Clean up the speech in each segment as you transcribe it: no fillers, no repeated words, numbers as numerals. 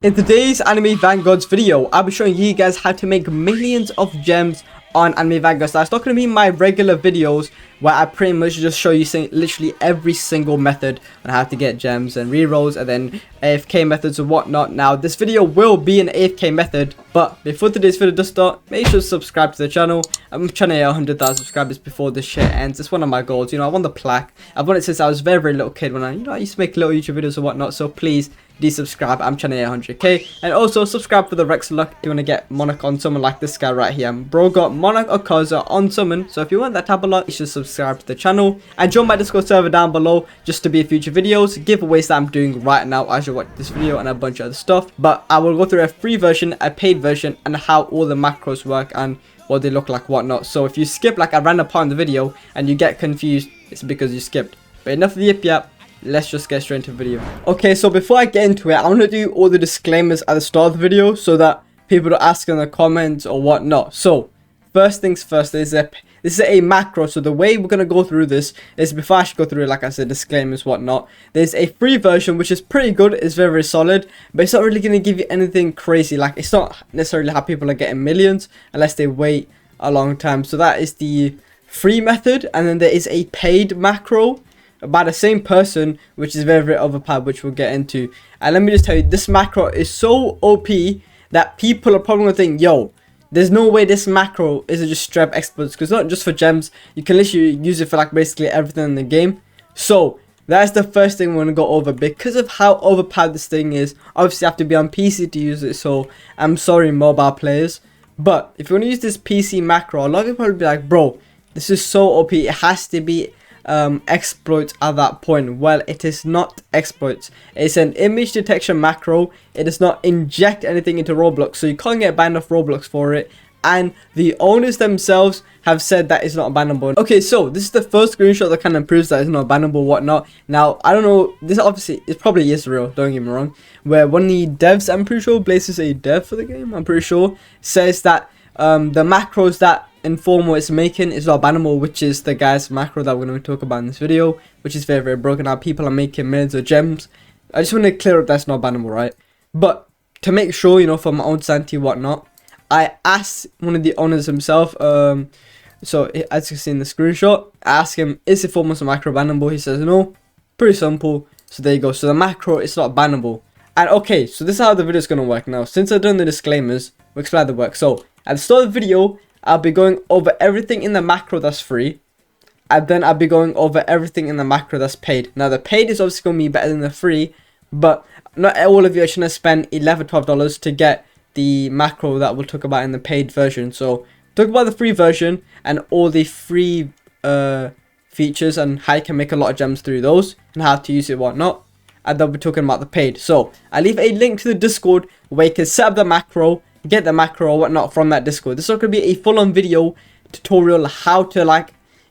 In today's Anime Vanguards video, I'll be showing you guys how to make millions of gems on Anime Vanguards. Now, it's not going to be my regular videos where I pretty much just show you literally every single method on how to get gems and rerolls and then AFK methods and whatnot. Now, this video will be an AFK method, but before today's video does start, make sure to subscribe to the channel. I'm trying to hit 100,000 subscribers before this shit ends. It's one of my goals. I want the plaque. I've wanted it since I was a very little kid when I used to make little YouTube videos and whatnot. So please subscribe. I'm trying to hit 100k, and also subscribe for the Rex luck if you want to get Monarch on summon like this guy right here. Bro got Monarch or Kaza on summon, so if you want that type of luck, you should subscribe to the channel and join my Discord server down below just to be in future videos, giveaways that I'm doing right now as you watch this video, and a bunch of other stuff. But I will go through a free version, a paid version, and how all the macros work and what they look like, whatnot. So if you skip like a random part in the video and you get confused, it's because you skipped. But enough of the yip yap. Let's just get straight into the video. Okay, so before I get into it, I want to do all the disclaimers at the start of the video so that people don't ask in the comments or whatnot. So first things first, this is a macro. So the way we're going to go through this is, before I should go through it, like I said, disclaimers, whatnot, there's a free version which is pretty good. It's very, very solid, but it's not really going to give you anything crazy. Like, it's not necessarily how people are getting millions unless they wait a long time. So that is the free method, and then there is a paid macro by the same person, which is very, very overpowered, which we'll get into. And let me just tell you, this macro is so OP that people are probably gonna think, yo, there's no way this macro isn't just straight up exploits, because not just for gems, you can literally use it for like basically everything in the game. So that's the first thing we're gonna go over. Because of how overpowered this thing is, obviously you have to be on PC to use it, so I'm sorry mobile players. But if you want to use this PC macro, a lot of people will be like, bro, this is so OP, it has to be exploits at that point. Well, it is not exploits. It's an image detection macro. It does not inject anything into Roblox, so you can't get banned off Roblox for it, and the owners themselves have said that it's not bannable. Okay, so this is the first screenshot that kind of proves that it's not bannable, whatnot. Now, I don't know, this obviously, it probably is real, don't get me wrong, where one of the devs, I'm pretty sure Blaze is a dev for the game, I'm pretty sure, says that the macros that Informal is making is not bannable, which is the guy's macro that we're going to talk about in this video, which is very, very broken. Now people are making millions of gems. I just want to clear up that's not bannable, right? But to make sure, for my own sanity, whatnot, I asked one of the owners himself. So as you can see in the screenshot, I asked him, is Informal's macro bannable? He says no. Pretty simple. So there you go. So the macro is not bannable. And okay, so this is how the video is going to work. Now, since I've done the disclaimers, we'll explain the work. So at the start of the video, I'll be going over everything in the macro that's free, and then I'll be going over everything in the macro that's paid. Now the paid is obviously going to be better than the free, but not all of you are trying to spend $11, $12 to get the macro that we'll talk about in the paid version. So talk about the free version and all the free features and how you can make a lot of gems through those and how to use it, whatnot, and then we're talking about the paid. So I'll leave a link to the Discord where you can set up the macro, get the macro or whatnot from that Discord. This is not going to be a full-on video tutorial how to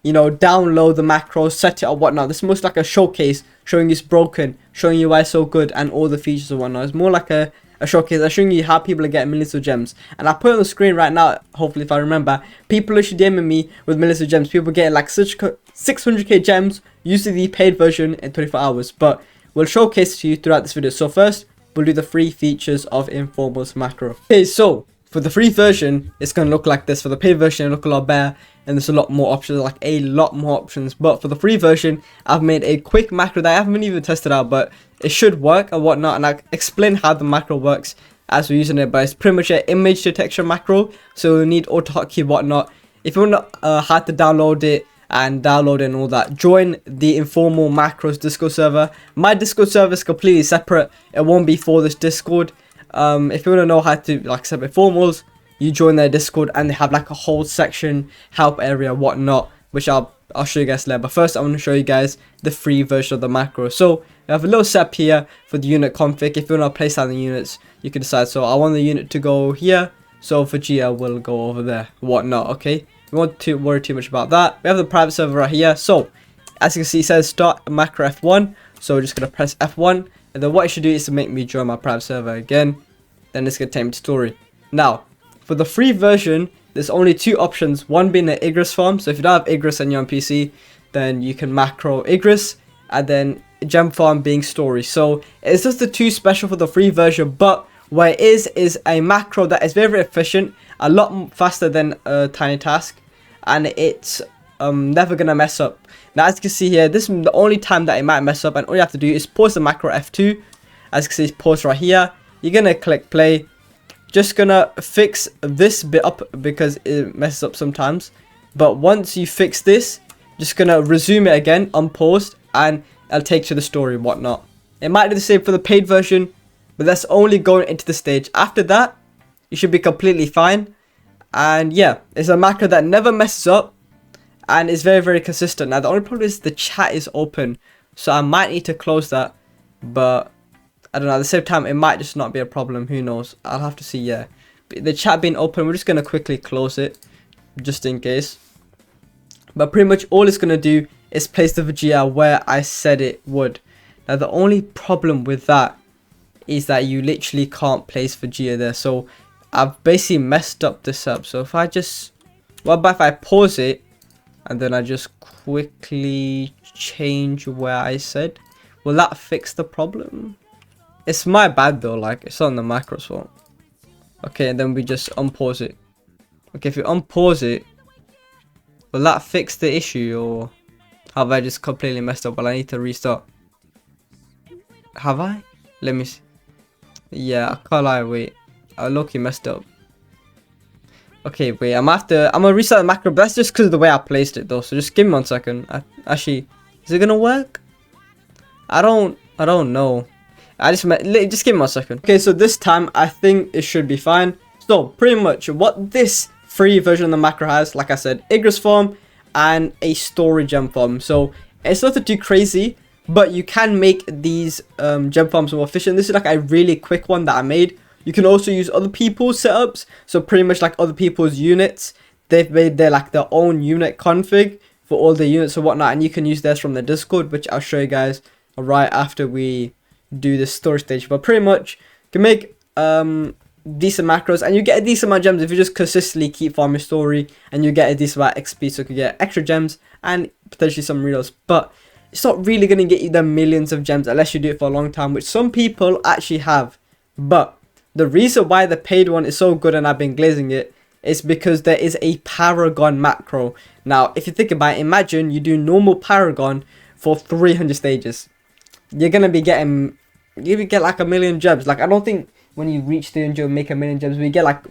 download the macro, set it up, whatnot. This is most like a showcase showing you it's broken, showing you why it's so good and all the features and whatnot. It's more like a showcase. I'm showing you how people are getting millions of gems, and I'll put it on the screen right now, hopefully, if I remember. People are DMing me with millions of gems. People getting like 600k gems using the paid version in 24 hours, but we'll showcase it to you throughout this video. So first, we'll do the free features of Informal's macro. Okay, so for the free version, it's going to look like this. For the paid version, it'll look a lot better, and there's a lot more options, like a lot more options. But for the free version, I've made a quick macro that I haven't even tested out, but it should work and whatnot, and I'll explain how the macro works as we're using it. But it's pretty much an image detection macro, so you'll need auto hotkey, whatnot. If you want to how to download it and download and all that, join the Informal macros Discord server. My Discord server is completely separate. It won't be for this Discord. If you want to know how to set up Informals, you join their Discord, and they have like a whole section, help area, whatnot, which I'll show you guys later. But first I want to show you guys the free version of the macro. So we have a little setup here for the unit config. If you want to place down the units, you can decide. So I want the unit to go here, so for GL we'll go over there, whatnot. Okay, we won't worry too much about that. We have the private server right here. So as you can see, it says start macro F1. So we're just going to press F1. And then what it should do is to make me join my private server again. Then it's going to take me to story. Now, for the free version, there's only two options. One being an Igris farm. So if you don't have Igris and you're on PC, then you can macro Igris. And then gem farm being story. So it's just the two special for the free version. But What it is a macro that is very, very efficient, a lot faster than a tiny task, and it's never gonna mess up. Now, as you can see here, this is the only time that it might mess up, and all you have to do is pause the macro F2. As you can see, it's paused right here. You're gonna click play. Just gonna fix this bit up because it messes up sometimes. But once you fix this, just gonna resume it again, unpaused, and it'll take you to the story and whatnot. It might do the same for the paid version, but that's only going into the stage. After that, you should be completely fine. And yeah, it's a macro that never messes up, and it's very, very consistent. Now, the only problem is the chat is open, so I might need to close that, but I don't know, at the same time, it might just not be a problem. Who knows? I'll have to see, yeah. But the chat being open, we're just going to quickly close it, just in case. But pretty much all it's going to do is place the Vegeta where I said it would. Now, the only problem with that is that you literally can't place Vegeta there. So, I've basically messed up this up. So, if I just... What about if I pause it, and then I just quickly change where I said? Will that fix the problem? It's my bad though, like, it's on the macro's fault. Okay, and then we just unpause it. Okay, if you unpause it, will that fix the issue, or have I just completely messed up? Well, I need to restart. Have I? Let me see. Yeah, I can't lie, wait. I low-key messed up. Okay, wait, I'm gonna restart the macro, but that's just because of the way I placed it though, so just give me 1 second. Actually, is it gonna work? I don't know. Just give me 1 second. Okay, so this time I think it should be fine. So pretty much what this free version of the macro has, like I said, Igris farm and a story gem farm. So it's nothing too crazy, but you can make these gem farms more efficient. This is like a really quick one that I made. You can also use other people's setups. So pretty much like other people's units, they've made their own unit config for all the units and whatnot, and you can use theirs from the Discord, which I'll show you guys right after we do the story stage. But pretty much you can make decent macros, and you get a decent amount of gems if you just consistently keep farming story, and you get a decent amount of XP, so you can get extra gems and potentially some reels. But it's not really going to get you the millions of gems unless you do it for a long time, which some people actually have. But the reason why the paid one is so good and I've been glazing it is because there is a Paragon macro. Now, if you think about it, imagine you do normal Paragon for 300 stages. You're going to be getting, you get like 1 million gems. Like, I don't think when you reach 300 you'll make 1 million gems, but you get like,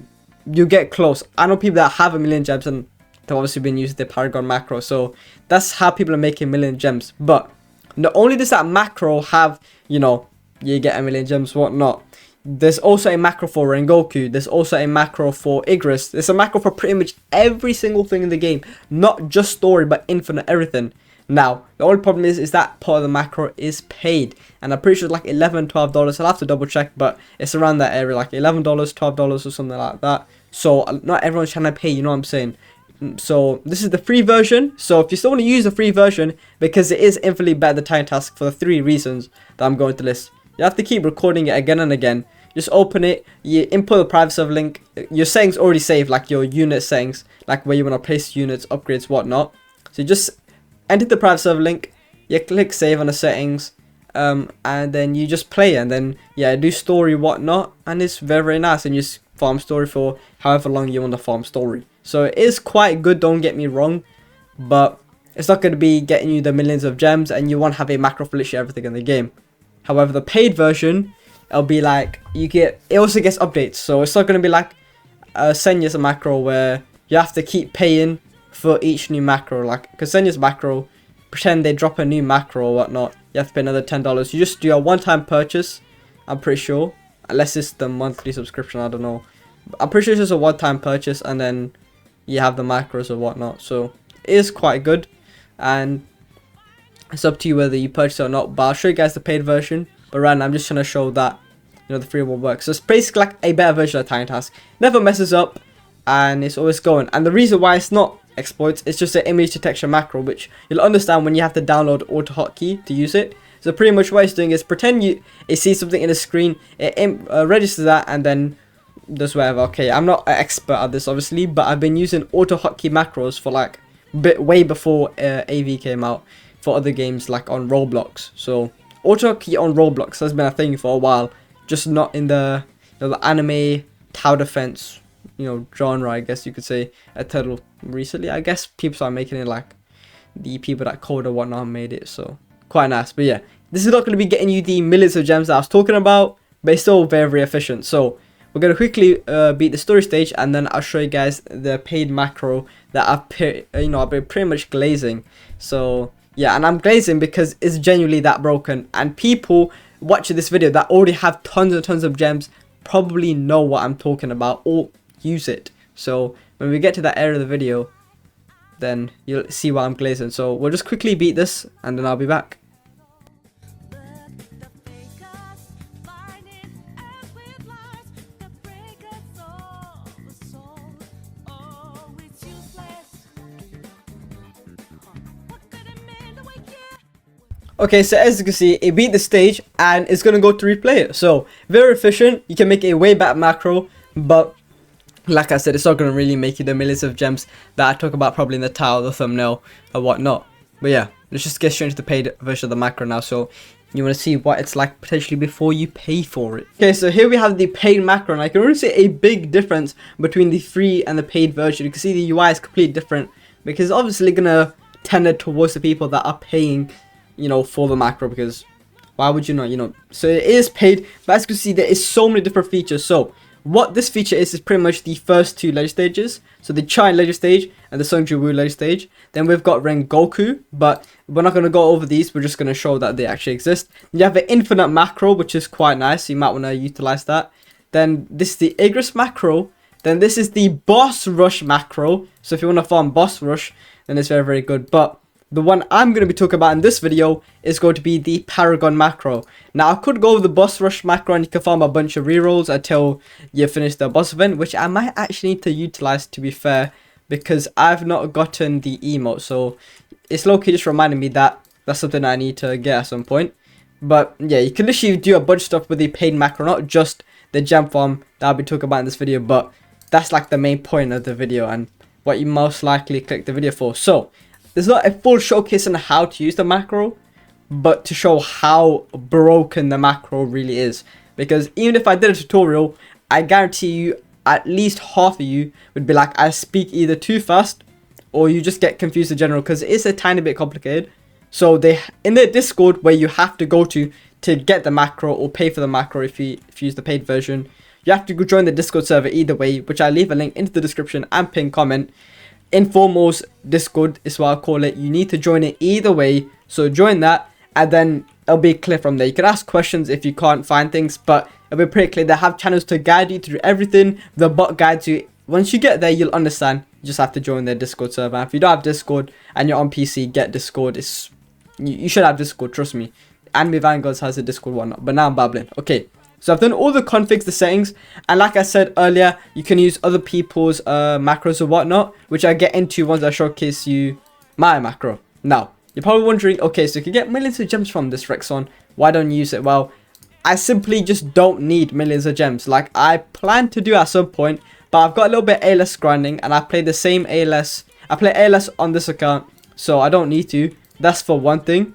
you get close. I know people that have 1 million gems and they've obviously been using the Paragon macro. So that's how people are making 1 million gems. But not only does that macro have, you know, you get 1 million gems, whatnot. There's also a macro for Rengoku. There's also a macro for Igris. There's a macro for pretty much every single thing in the game. Not just story, but infinite everything. Now, the only problem is that part of the macro is paid. And I'm pretty sure it's like $11, $12. I'll have to double check, but it's around that area. Like $11, $12 or something like that. So, not everyone's trying to pay, you know what I'm saying? So, this is the free version. So, if you still want to use the free version, because it is infinitely better than Tiny Task for the 3 reasons that I'm going to list. You have to keep recording it again and again. Just open it, you input the private server link, your settings already saved, like your unit settings, like where you want to place units, upgrades, whatnot. So you just enter the private server link, you click save on the settings, and then you just play, and then yeah, do story, whatnot, and it's very, very nice, and you just farm story for however long you want to farm story. So it is quite good, don't get me wrong, but it's not going to be getting you the millions of gems, and you won't have a macro for literally everything in the game. However, the paid version, it'll be like, it also gets updates, so it's not going to be like Senya's a macro where you have to keep paying for each new macro. Like, because Senya's macro, pretend they drop a new macro or whatnot, you have to pay another $10. You just do a one-time purchase, I'm pretty sure, unless it's the monthly subscription, I don't know. I'm pretty sure it's just a one-time purchase, and then you have the macros or whatnot, so it is quite good, and it's up to you whether you purchase it or not. But I'll show you guys the paid version. But right now, I'm just trying to show that, you know, the free one works. So it's basically like a better version of Tiny Task. Never messes up, and it's always going. And the reason why it's not exploits, it's just an image detection macro, which you'll understand when you have to download auto hotkey to use it. So pretty much what it's doing is pretend it sees something in the screen, it registers that, and then does whatever. Okay, I'm not an expert at this, obviously, but I've been using auto hotkey macros for like way before AV came out for other games like on Roblox. So auto key on Roblox has been a thing for a while, just not in the the anime tower defense, genre, I guess you could say, a title recently. I guess people are making it, like the people that code or whatnot made it, so quite nice. But yeah, this is not going to be getting you the millions of gems that I was talking about, but it's still very, very efficient. So we're going to quickly beat the story stage, and then I'll show you guys the paid macro that I've been pretty much glazing. So yeah, and I'm glazing because it's genuinely that broken, and people watching this video that already have tons and tons of gems probably know what I'm talking about or use it. So when we get to that area of the video, then you'll see why I'm glazing. So we'll just quickly beat this, and then I'll be back. Okay, so as you can see, it beat the stage and it's going to go to replay it. So very efficient. You can make a way better macro, but like I said, it's not going to really make you the millions of gems that I talk about probably in the title, the thumbnail, or whatnot. But yeah, let's just get straight into the paid version of the macro now. So you want to see what it's like potentially before you pay for it. Okay, so here we have the paid macro, and I can really see a big difference between the free and the paid version. You can see the UI is completely different because it's obviously going to tend towards the people that are paying, for the macro, because why would you not, so it is paid. But as you can see, there is so many different features. So what this feature is pretty much the first two ledger stages. So the Chai ledger stage and the Sungju Wu ledger stage. Then we've got Rengoku, but we're not going to go over these. We're just going to show that they actually exist. You have the infinite macro, which is quite nice. So you might want to utilize that. Then this is the Igris macro. Then this is the boss rush macro. So if you want to farm boss rush, then it's very, very good. But the one I'm going to be talking about in this video is going to be the Paragon macro. Now, I could go with the boss rush macro and you can farm a bunch of rerolls until you finish the boss event, which I might actually need to utilize, to be fair, because I've not gotten the emote. So it's low-key just reminding me that that's something I need to get at some point. But yeah, you can literally do a bunch of stuff with the paid macro, not just the gem farm that I'll be talking about in this video, but that's like the main point of the video and what you most likely click the video for. So there's not a full showcase on how to use the macro, but to show how broken the macro really is. Because even if I did a tutorial, I guarantee you at least half of you would be like, I speak either too fast or you just get confused in general, because it's a tiny bit complicated. So they, in their Discord, where you have to go to get the macro or pay for the macro if you use the paid version, you have to go join the Discord server either way, which I leave a link into the description and pinned comment. Informal's Discord is what I call it. You need to join it either way, so join that, and then it'll be clear from there. You can ask questions if you can't find things, but it'll be pretty clear. They have channels to guide you through everything. The bot guides you. Once you get there, you'll understand. You just have to join their Discord server. And if you don't have Discord and you're on PC, get Discord. You should have Discord, trust me. Anime Vanguards has a Discord, whatnot, but now I'm babbling. Okay, so I've done all the configs, the settings, and like I said earlier, you can use other people's macros or whatnot, which I get into once I showcase you my macro. Now, you're probably wondering, okay, so you can get millions of gems from this, Rexon. Why don't you use it? Well, I simply just don't need millions of gems. Like, I plan to do at some point, but I've got a little bit ALS grinding, and I play the same ALS. I play ALS on this account, so I don't need to. That's for one thing.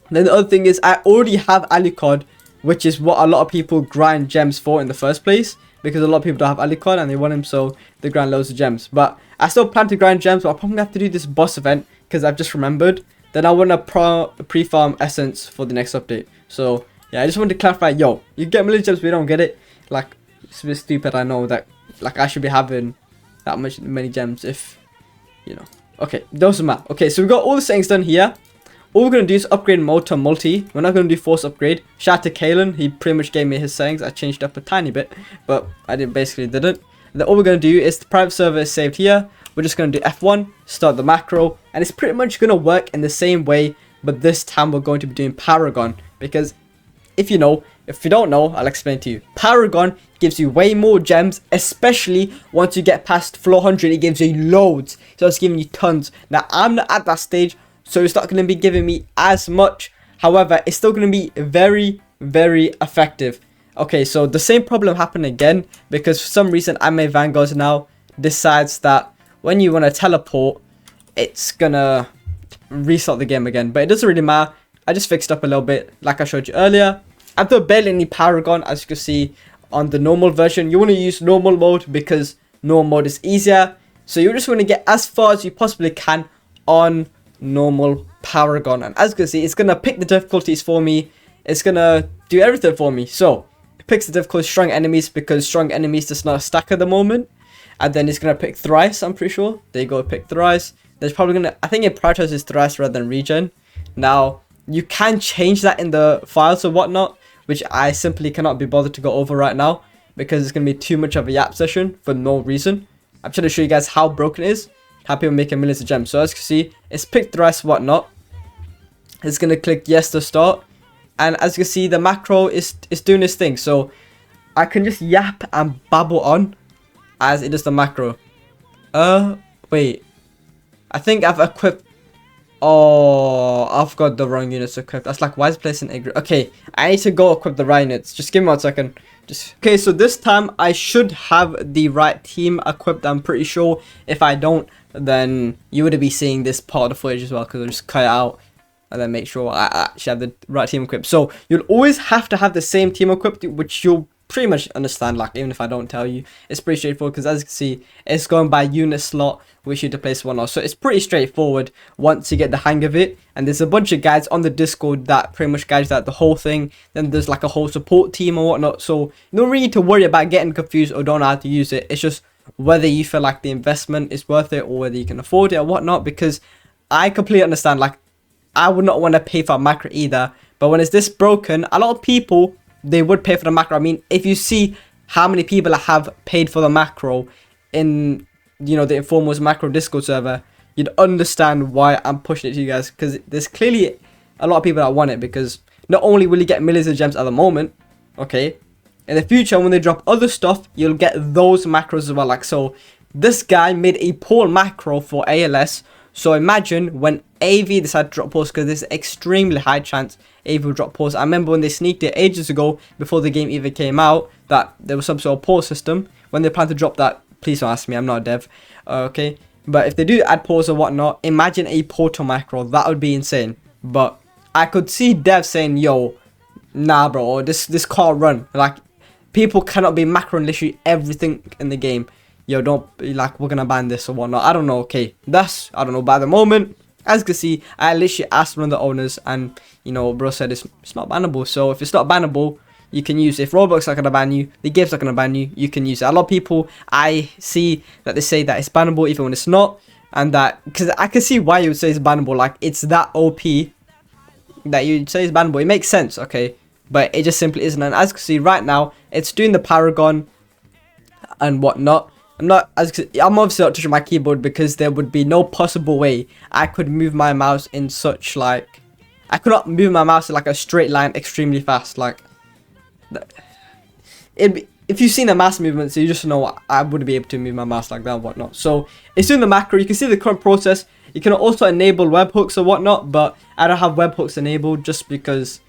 Then the other thing is, I already have Alucard, which is what a lot of people grind gems for in the first place, because a lot of people don't have Alucard and they want him, so they grind loads of gems. But I still plan to grind gems, but I'll probably have to do this boss event, because I've just remembered. Then I want to pre-farm essence for the next update. So yeah, I just wanted to clarify, yo, you get million gems but you don't get it. Like, it's a bit stupid, I know that, like, I should be having that many gems if, Okay, those are math. Okay, so we've got all the settings done here. All we're going to do is upgrade mode to multi. We're not going to do force upgrade. Shout out to Kalen. He pretty much gave me his settings. I changed up a tiny bit, but I basically didn't. And then all we're going to do is the private server is saved here. We're just going to do F1, start the macro, and it's pretty much going to work in the same way, but this time we're going to be doing Paragon, because if you don't know, I'll explain to you. Paragon gives you way more gems, especially once you get past floor 100. It gives you loads, so it's giving you tons. Now, I'm not at that stage, so it's not going to be giving me as much. However, it's still going to be very, very effective. Okay, so the same problem happened again, because for some reason Anime Vanguards now decides that when you want to teleport, it's going to restart the game again. But it doesn't really matter. I just fixed up a little bit like I showed you earlier. I've done barely any Paragon, as you can see on the normal version. You want to use normal mode because normal mode is easier. So you just want to get as far as you possibly can on normal Paragon. And as you can see, it's going to pick the difficulties for me. It's going to do everything for me. So it picks the difficulty strong enemies because strong enemies does not stack at the moment. And then it's going to pick thrice, I'm pretty sure. There you go, pick thrice. There's probably going to, I think it prioritizes thrice rather than regen. Now, you can change that in the files or whatnot, which I simply cannot be bothered to go over right now because it's going to be too much of a yap session for no reason. I'm trying to show you guys how broken it is, how people making millions of gems. So as you can see, it's picked thrice whatnot. It's going to click yes to start. And as you can see, the macro is doing its thing. So I can just yap and babble on as it does the macro. Wait. I think I've equipped... Oh, I've got the wrong units equipped. That's like, why is it placing egg? Okay, I need to go equip the right units. Just give me 1 second. Okay, so this time I should have the right team equipped. I'm pretty sure. If I don't, then you would be seeing this part of the footage as well, because I'll just cut it out and then make sure I actually have the right team equipped. So you'll always have to have the same team equipped, which you'll pretty much understand, like, even if I don't tell you. It's pretty straightforward because, as you can see, it's going by unit slot which you to place one on. So it's pretty straightforward once you get the hang of it. And there's a bunch of guys on the Discord that pretty much guides that the whole thing. Then there's like a whole support team or whatnot, so you don't really need to worry about getting confused or don't know how to use it. It's just whether you feel like the investment is worth it or whether you can afford it or whatnot, because I completely understand, like, I would not want to pay for a macro either, but when it's this broken, a lot of people, they would pay for the macro. I mean, if you see how many people have paid for the macro in, you know, the Informals macro Discord server, you'd understand why I'm pushing it to you guys, because there's clearly a lot of people that want it, because not only will you get millions of gems at the moment, okay, in the future when they drop other stuff, you'll get those macros as well. Like, so this guy made a pool macro for ALS, so imagine when AV decided to drop pause, because there's extremely high chance AV will drop pause. I remember when they sneaked it ages ago before the game even came out, that there was some sort of pause system. When they plan to drop that, please don't ask me, I'm not a dev, okay, but if they do add pause or whatnot, imagine a portal macro. That would be insane. But I could see devs saying, yo, nah bro, this can't run. Like, people cannot be macroing literally everything in the game. Yo, don't be like, we're gonna ban this or whatnot. I don't know, okay, I don't know. By the moment, as you can see, I literally asked one of the owners, and you know, bro said it's not bannable. So if it's not bannable, you can use it. If Roblox are gonna ban you, the game's not gonna ban you, you can use it. A lot of people I see that they say that it's bannable even when it's not, and that, because I can see why you would say it's bannable. Like, it's that OP that you say it's bannable. It makes sense, okay, but it just simply isn't. And as you can see right now, it's doing the Paragon and whatnot. I'm obviously not touching my keyboard because there would be no possible way I could move my mouse in such, like, I could not move my mouse in like a straight line extremely fast. Like, if you've seen the mouse movements, you just know I wouldn't be able to move my mouse like that and whatnot. So it's doing the macro. You can see the current process. You can also enable webhooks or whatnot, but I don't have webhooks enabled just because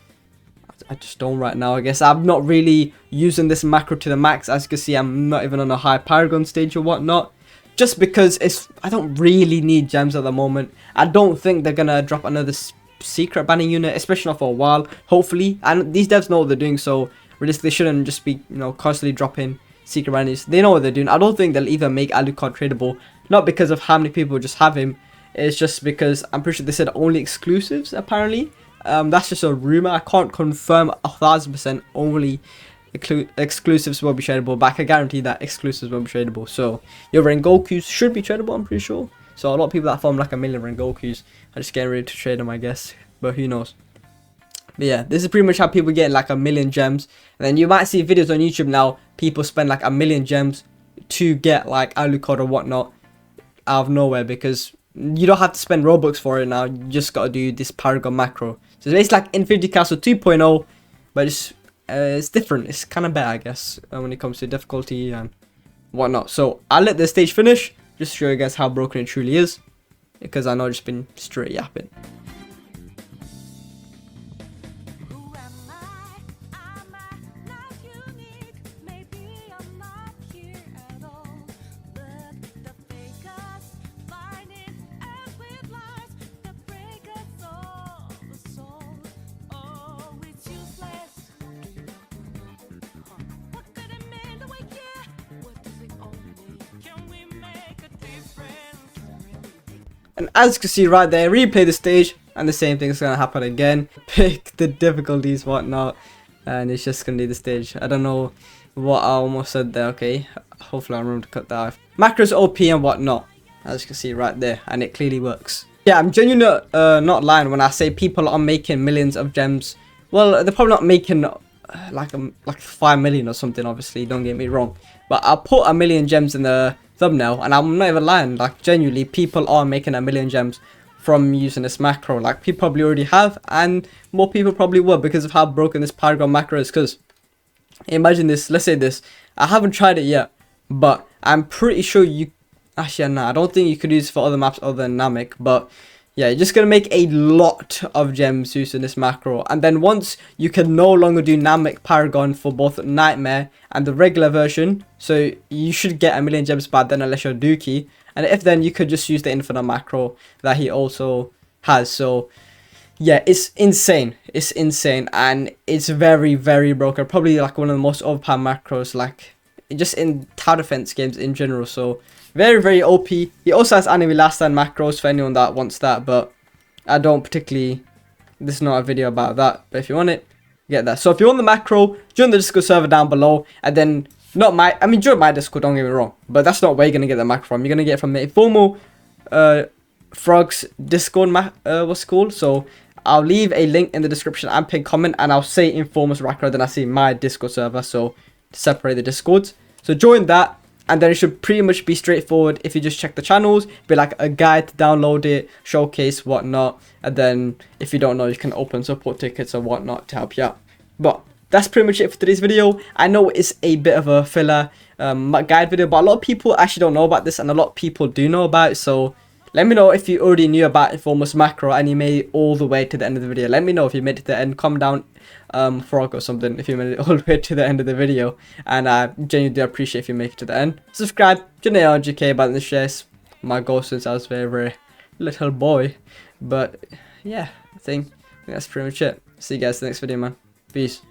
I just don't right now. I guess I'm not really using this macro to the max. As you can see, I'm not even on a high Paragon stage or whatnot, just because I don't really need gems at the moment. I don't think they're gonna drop another secret banning unit, especially not for a while, hopefully. And these devs know what they're doing, so realistically they shouldn't just be, you know, constantly dropping secret bannings. They know what they're doing. I don't think they'll even make Alucard tradable, not because of how many people just have him. It's just because I'm pretty sure they said only exclusives apparently. That's just a rumor. I can't confirm 1000% only exclusives will be tradable, but I can guarantee that exclusives will be tradable. So your Rengokus should be tradable, I'm pretty sure. So a lot of people that farm like 1 million Rengokus are just getting ready to trade them, I guess, but who knows. But yeah, this is pretty much how people get like 1 million gems. And then you might see videos on YouTube now, people spend like 1 million gems to get like Alucard or whatnot out of nowhere, because you don't have to spend Robux for it now. You just gotta do this Paragon macro. So it's basically like Infinity Castle 2.0, but it's different. It's kind of better, I guess, when it comes to difficulty and whatnot. So I'll let this stage finish, just to show you guys how broken it truly is, because I know I've just been straight yapping. And as you can see right there, replay the stage, and the same thing is going to happen again. Pick the difficulties, whatnot, and it's just going to do the stage. I don't know what I almost said there, okay. Hopefully I remember to cut that off. Macros OP and whatnot, as you can see right there, and it clearly works. Yeah, I'm genuinely not lying when I say people are making millions of gems. Well, they're probably not making like 5 million or something, obviously, don't get me wrong. But I'll put 1 million gems in the thumbnail, and I'm not even lying, like genuinely people are making 1 million gems from using this macro. Like people probably already have, and more people probably will because of how broken this Paragon macro is. Because imagine this, let's say this, I haven't tried it yet, but I'm pretty sure you, actually no, I don't think you could use it for other maps other than Namek, but yeah, you're just going to make a lot of gems using this macro. And then once you can no longer do Namek Paragon for both Nightmare and the regular version, so you should get 1 million gems by then unless you're Dookie. And if then, you could just use the Infinite macro that he also has. So yeah, it's insane. It's insane, and it's very, very broken. Probably like one of the most overpowered macros, like just in tower defense games in general. So very, very OP. He also has anime last stand macros for anyone that wants that, but I don't particularly, this is not a video about that, but if you want it, get that. So if you want the macro, join the Discord server down below, and then join my Discord, don't get me wrong, but that's not where you're gonna get the macro from. You're gonna get it from the informal frogs Discord what's it called. So I'll leave a link in the description and pinned comment, and I'll say informal's macro, then I see my Discord server, so to separate the Discords. So join that, and then it should pretty much be straightforward. If you just check the channels, be like a guide to download it, showcase, whatnot. And then if you don't know, you can open support tickets or whatnot to help you out. But that's pretty much it for today's video. I know it's a bit of a filler guide video, but a lot of people actually don't know about this, and a lot of people do know about it. So let me know if you already knew about Informal's macro and you made it all the way to the end of the video. Let me know if you made it to the end. Comment down frog or something if you made it all the way to the end of the video, and I genuinely do appreciate if you make it to the end. Subscribe, GK about the shares, my goal since I was very, very little boy. But yeah, I think that's pretty much it. See you guys in the next video, man. Peace.